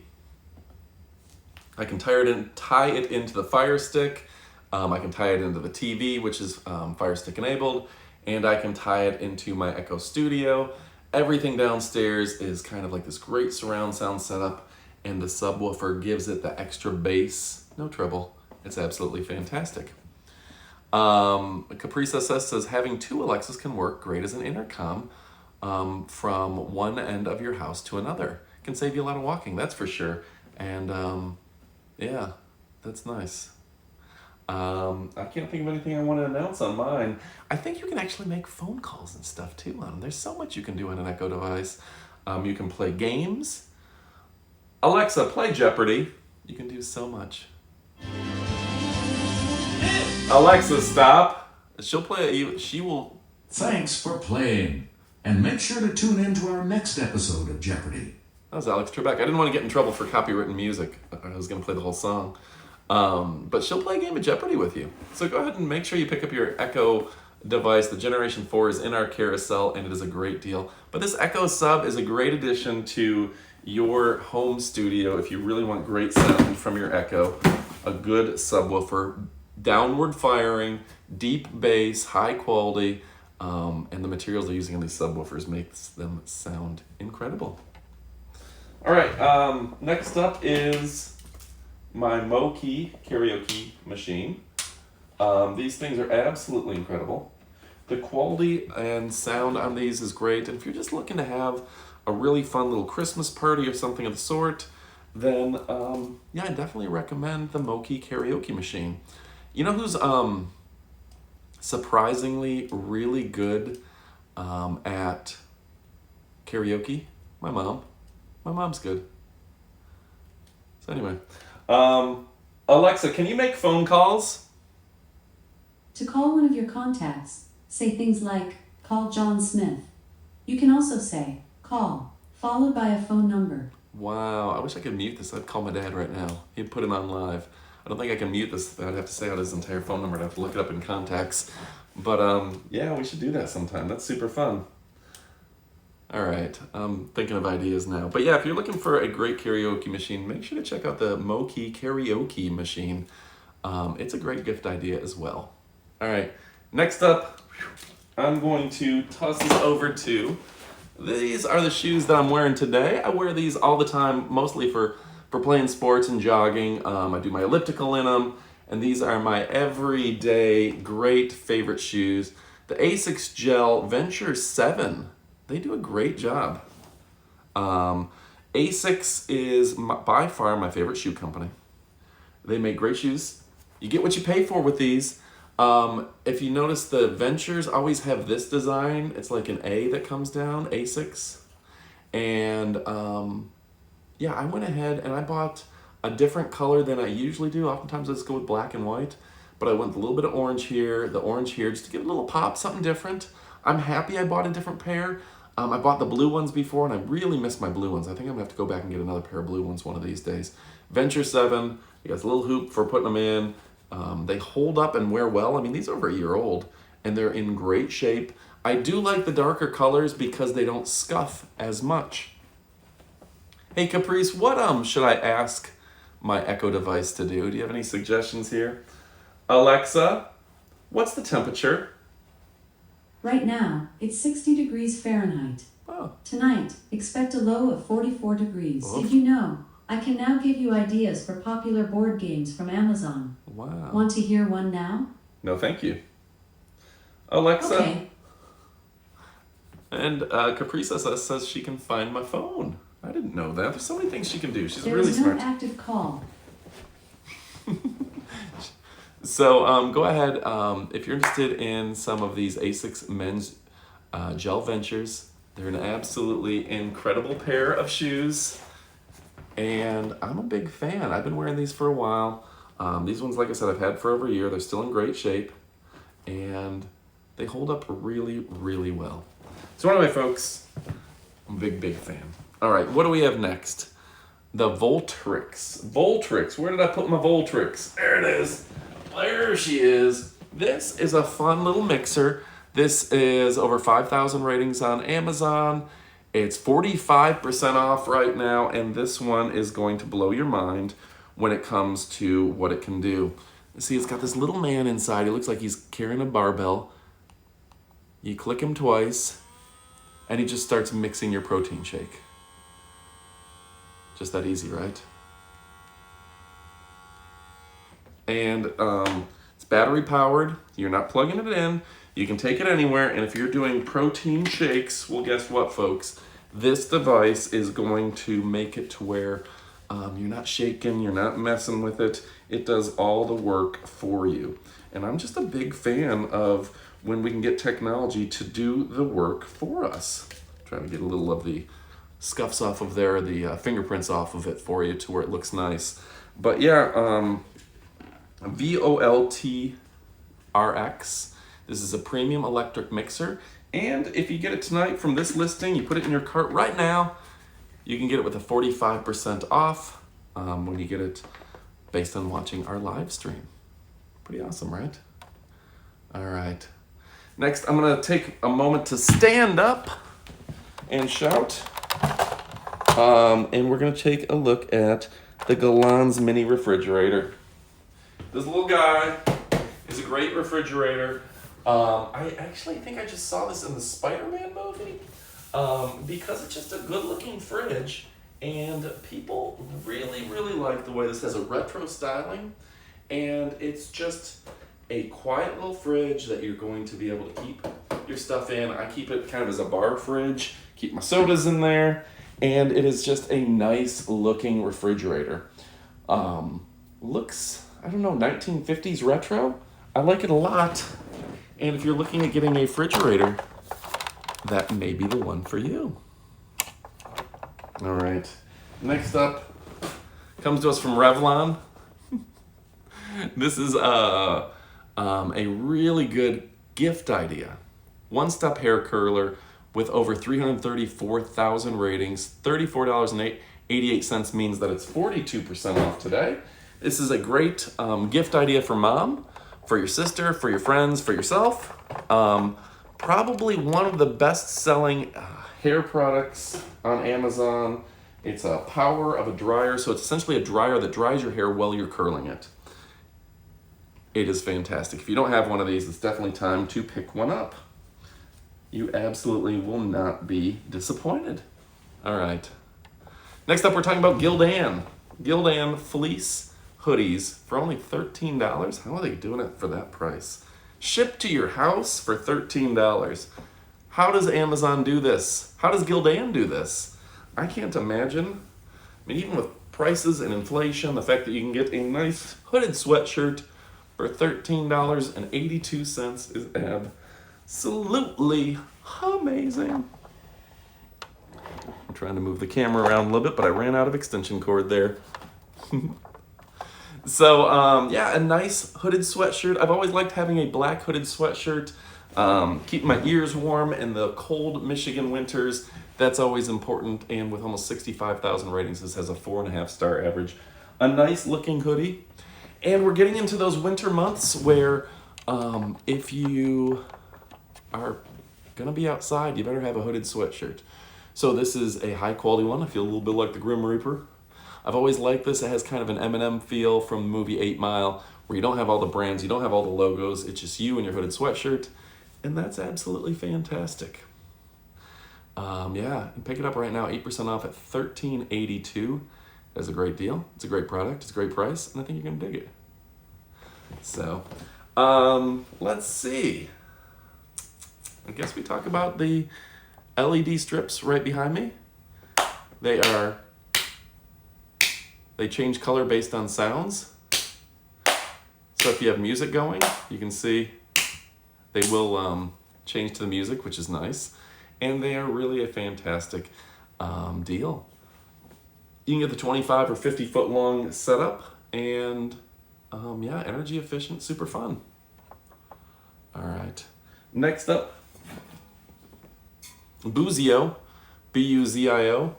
I can tie it into the Fire Stick. I can tie it into the TV, which is Fire Stick enabled, and I can tie it into my Echo Studio. Everything downstairs is kind of like this great surround sound setup, and the subwoofer gives it the extra bass, no treble. It's absolutely fantastic. Caprice SS says, having two Alexas can work great as an intercom from one end of your house to another. It can save you a lot of walking, that's for sure. And yeah, that's nice. I can't think of anything I want to announce on mine. I think you can actually make phone calls and stuff too on them. There's so much you can do on an Echo device. You can play games. Alexa, play Jeopardy. You can do so much. Alexa, stop. She'll play. She will. Thanks for playing. And make sure to tune in to our next episode of Jeopardy! That was Alex Trebek. I didn't want to get in trouble for copywritten music. I was going to play the whole song. But she'll play a game of Jeopardy with you. So go ahead and make sure you pick up your Echo device. The Generation 4 is in our carousel, and it is a great deal. But this Echo sub is a great addition to your home studio if you really want great sound from your Echo. A good subwoofer, downward firing, deep bass, high quality, and the materials they're using on these subwoofers makes them sound incredible. All right, next up is my Moki karaoke machine. These things are absolutely incredible. The quality and sound on these is great. And if you're just looking to have a really fun little Christmas party or something of the sort, then yeah, I definitely recommend the Moki karaoke machine. You know who's surprisingly really good at karaoke? My mom. My mom's good. So anyway, Alexa, can you make phone calls? To call one of your contacts, say things like, call John Smith. You can also say, call, followed by a phone number. Wow, I wish I could mute this. I'd call my dad right now. He'd put it on live. I don't think I can mute this. I'd have to say out his entire phone number. I'd have to look it up in contacts. But yeah, we should do that sometime. That's super fun. All right, I'm thinking of ideas now. But yeah, if you're looking for a great karaoke machine, make sure to check out the Moki karaoke machine. It's a great gift idea as well. All right, next up, I'm going to toss this over to, these are the shoes that I'm wearing today. I wear these all the time, mostly for playing sports and jogging. I do my elliptical in them, and these are my everyday great favorite shoes. The Asics Gel Venture 7. They do a great job. Asics is by far my favorite shoe company. They make great shoes. You get what you pay for with these. If you notice, the Ventures always have this design. It's like an A that comes down, Asics. And yeah, I went ahead and I bought a different color than I usually do. Oftentimes I just go with black and white. But I went with a little bit of orange here, the orange here, just to give it a little pop, something different. I'm happy I bought a different pair. I bought the blue ones before, and I really miss my blue ones. I think I'm going to have to go back and get another pair of blue ones one of these days. Venture 7, you got a little hoop for putting them in. They hold up and wear well. I mean, these are over a year old, and they're in great shape. I do like the darker colors because they don't scuff as much. Hey, Caprice, what should I ask my Echo device to do? Do you have any suggestions here? Alexa, what's the temperature? Right now, it's 60 degrees Fahrenheit. Oh. Tonight, expect a low of 44 degrees. Oh. Did you know? I can now give you ideas for popular board games from Amazon. Wow. Want to hear one now? No, thank you. Alexa. Okay. And Caprice says she can find my phone. I didn't know that. There's so many things she can do. She's There really is no smart. active call. So go ahead, if you're interested in some of these Asics men's gel ventures, they're an absolutely incredible pair of shoes, and I'm a big fan. I've been wearing these for a while. These ones, like I said, I've had for over a year. They're still in great shape, and they hold up really, really well. So anyway, folks, I'm a big fan. All right, what do we have next? The Voltrix. Voltrix, where did I put my Voltrix? There it is. There she is. This is a fun little mixer. This is over 5,000 ratings on Amazon. It's 45% off right now, and this one is going to blow your mind when it comes to what it can do. See, it's got this little man inside. He looks like he's carrying a barbell. You click him twice, and he just starts mixing your protein shake. Just that easy, right? And it's battery powered. You're not plugging it in. You can take it anywhere. And if you're doing protein shakes, well, guess what, folks? This device is going to make it to where you're not shaking, you're not messing with it. It does all the work for you. And I'm just a big fan of when we can get technology to do the work for us. Trying to get a little of the scuffs off of there, the fingerprints off of it for you to where it looks nice. But yeah, VOLT RX. This is a premium electric mixer. And if you get it tonight from this listing, you put it in your cart right now, you can get it with a 45% off when you get it based on watching our live stream. Pretty awesome, right? All right. Next, I'm gonna take a moment to stand up and shout. And we're gonna take a look at the Galan's mini refrigerator. This little guy is a great refrigerator. I actually think I just saw this in the Spider-Man movie because it's just a good-looking fridge, and people really, really like the way this has a retro styling, and it's just a quiet little fridge that you're going to be able to keep your stuff in. I keep it kind of as a bar fridge, keep my sodas in there, and it is just a nice looking refrigerator. Looks, I don't know, 1950s retro. I like it a lot. And if you're looking at getting a refrigerator, that may be the one for you. All right. Next up comes to us from Revlon. This is a really good gift idea. One-step hair curler with over 334,000 ratings. $34.88 means that it's 42% off today. This is a great gift idea for mom, for your sister, for your friends, for yourself. Probably one of the best-selling hair products on Amazon. It's a power of a dryer, so it's essentially a dryer that dries your hair while you're curling it. It is fantastic. If you don't have one of these, it's definitely time to pick one up. You absolutely will not be disappointed. All right. Next up, we're talking about Gildan. Gildan Fleece hoodies for only $13. How are they doing it for that price? Shipped to your house for $13. How does Amazon do this? How does Gildan do this? I can't imagine. I mean, even with prices and inflation, the fact that you can get a nice hooded sweatshirt for $13.82 is absolutely amazing. I'm trying to move the camera around a little bit, but I ran out of extension cord there. So, yeah, a nice hooded sweatshirt. I've always liked having a black hooded sweatshirt. Keep my ears warm in the cold Michigan winters. That's always important. And with almost 65,000 ratings, this has a 4.5-star average. A nice looking hoodie. And we're getting into those winter months where if you are going to be outside, you better have a hooded sweatshirt. So this is a high quality one. I feel a little bit like the Grim Reaper. I've always liked this. It has kind of an M&M feel from the movie 8 Mile, where you don't have all the brands, you don't have all the logos, it's just you and your hooded sweatshirt, and that's absolutely fantastic. Yeah, pick it up right now, 8% off at $13.82. That's a great deal. It's a great product. It's a great price, and I think you're going to dig it. So, let's see. I guess we talk about the LED strips right behind me. They change color based on sounds. So if you have music going, you can see they will change to the music, which is nice. And they are really a fantastic deal. You can get the 25 or 50 foot long setup, and yeah, energy efficient, super fun. All right. Next up, Buzio, B-U-Z-I-O.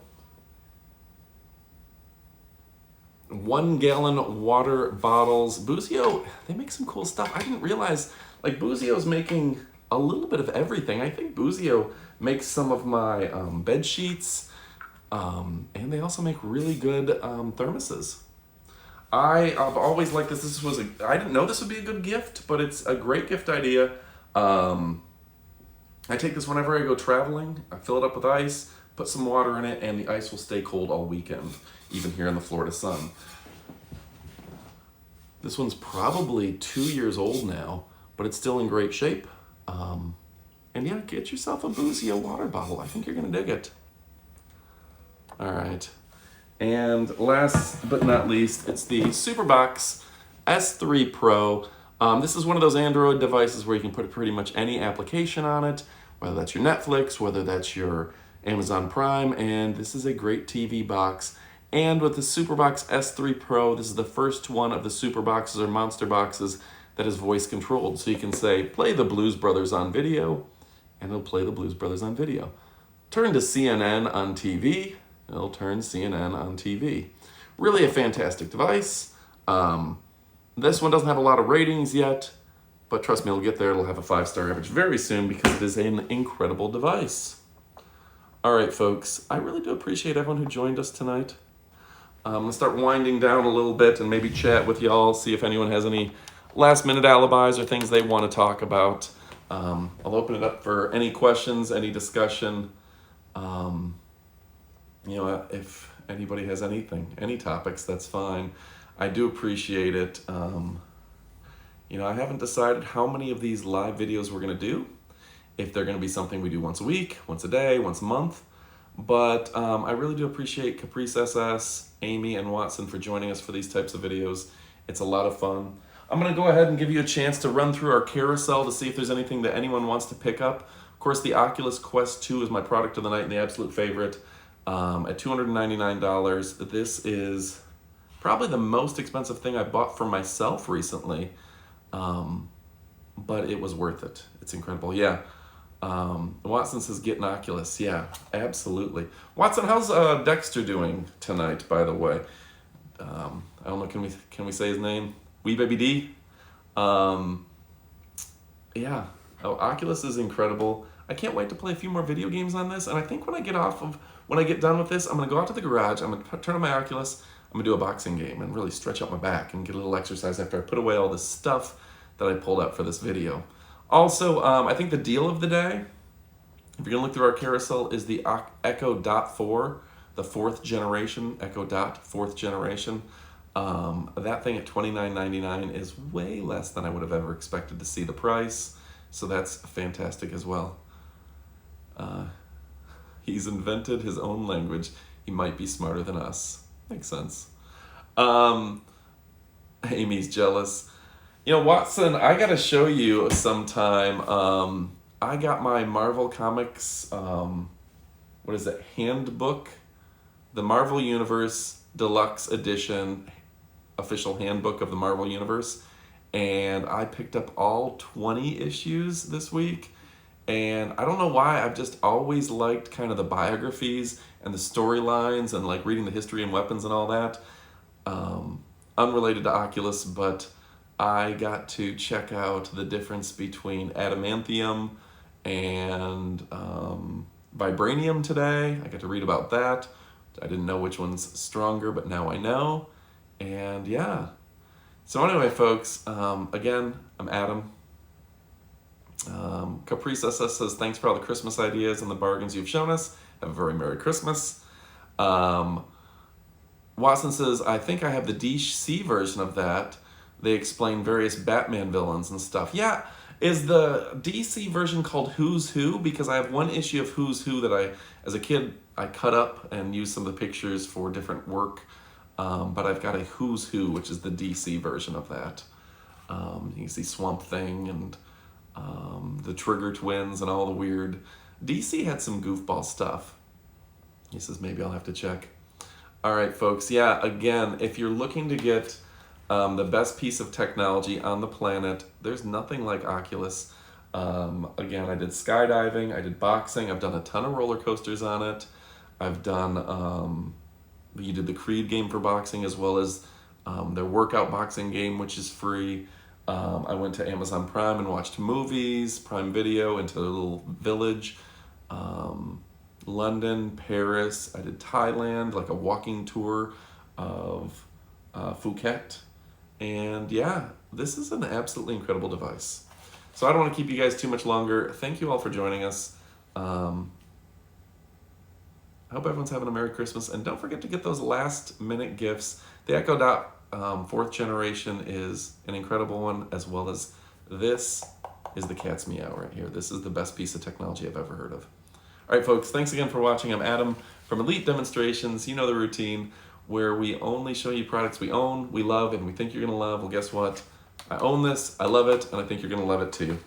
1 gallon water bottles. Buzio, they make some cool stuff. I didn't realize, like, Buzio's making a little bit of everything. I think Buzio makes some of my bed sheets, and they also make really good thermoses. I've always liked this. I didn't know this would be a good gift, but it's a great gift idea. I take this whenever I go traveling. I fill it up with ice, put some water in it, and the ice will stay cold all weekend, even here in the Florida sun. This one's probably 2 years old now, but it's still in great shape. And yeah, get yourself a Buzio water bottle. I think you're going to dig it. All right. And last but not least, it's the Superbox S3 Pro. This is one of those Android devices where you can put pretty much any application on it, whether that's your Netflix, whether that's your Amazon Prime, and this is a great TV box. And with the Superbox S3 Pro, this is the first one of the super boxes or monster boxes that is voice controlled. So you can say, play the Blues Brothers on video, and it'll play the Blues Brothers on video. Turn to CNN on TV, and it'll turn CNN on TV. Really a fantastic device. This one doesn't have a lot of ratings yet, but trust me, it'll get there. It'll have a 5-star average very soon because it is an incredible device. All right, folks, I really do appreciate everyone who joined us tonight. I'm going to start winding down a little bit and maybe chat with y'all, see if anyone has any last-minute alibis or things they want to talk about. I'll open it up for any questions, any discussion. If anybody has anything, any topics, that's fine. I do appreciate it. I haven't decided how many of these live videos we're going to do. if they're going to be something we do once a week, once a day, once a month. But I really do appreciate Caprice SS, Amy, and Watson for joining us for these types of videos. It's a lot of fun. I'm going to go ahead and give you a chance to run through our carousel to see if there's anything that anyone wants to pick up. Of course, the Oculus Quest 2 is my product of the night and the absolute favorite at $299. This is probably the most expensive thing I bought for myself recently, but it was worth it. It's incredible. Yeah. Watson says get an Oculus. Yeah, absolutely. Watson, how's Dexter doing tonight, by the way? I don't know, can we say his name? Wee Baby D? Yeah. Oh, Oculus is incredible. I can't wait to play a few more video games on this, and I think when I get done with this, I'm gonna go out to the garage, I'm gonna turn on my Oculus, I'm gonna do a boxing game and really stretch out my back and get a little exercise after I put away all this stuff that I pulled out for this video. Also, I think the deal of the day, if you're gonna look through our carousel, is the Echo Dot 4, the 4th generation, Echo Dot 4th generation. That thing at $29.99 is way less than I would have ever expected to see the price, so that's fantastic as well. He's invented his own language. He might be smarter than us. Makes sense. Amy's jealous. You know, Watson, I gotta show you sometime. I got my Marvel Comics, what is it, handbook? The Marvel Universe Deluxe Edition, official handbook of the Marvel Universe. And I picked up all 20 issues this week. And I don't know why, I've just always liked kind of the biographies and the storylines and like reading the history and weapons and all that. Unrelated to Oculus, but I got to check out the difference between adamantium and vibranium today. I got to read about that. I didn't know which one's stronger, but now I know. And yeah. So anyway, folks, again, I'm Adam. Caprice SS says, thanks for all the Christmas ideas and the bargains you've shown us. Have a very Merry Christmas. Watson says, I think I have the DC version of that. They explain various Batman villains and stuff. Yeah, is the DC version called Who's Who? Because I have one issue of Who's Who that as a kid, I cut up and used some of the pictures for different work. But I've got a Who's Who, which is the DC version of that. You can see Swamp Thing and the Trigger Twins and all the weird. DC had some goofball stuff. He says maybe I'll have to check. All right, folks. Yeah, again, if you're looking to get the best piece of technology on the planet, there's nothing like Oculus. Again, I did skydiving, I did boxing, I've done a ton of roller coasters on it. I've done, you did the Creed game for boxing as well as their workout boxing game, which is free. I went to Amazon Prime and watched movies, Prime Video, into a little village. London, Paris, I did Thailand, like a walking tour of Phuket. And yeah, this is an absolutely incredible device. So I don't want to keep you guys too much longer. Thank you all for joining us. I hope everyone's having a Merry Christmas. And don't forget to get those last minute gifts. The Echo Dot 4th generation is an incredible one, as well as this is the cat's meow right here. This is the best piece of technology I've ever heard of. All right, folks, thanks again for watching. I'm Adam from Elite Demonstrations. You know the routine, where we only show you products we own, we love, and we think you're gonna love. Well, guess what? I own this, I love it, and I think you're gonna love it too.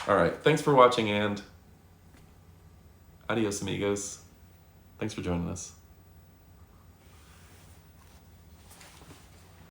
All right, thanks for watching, and adios, amigos. Thanks for joining us.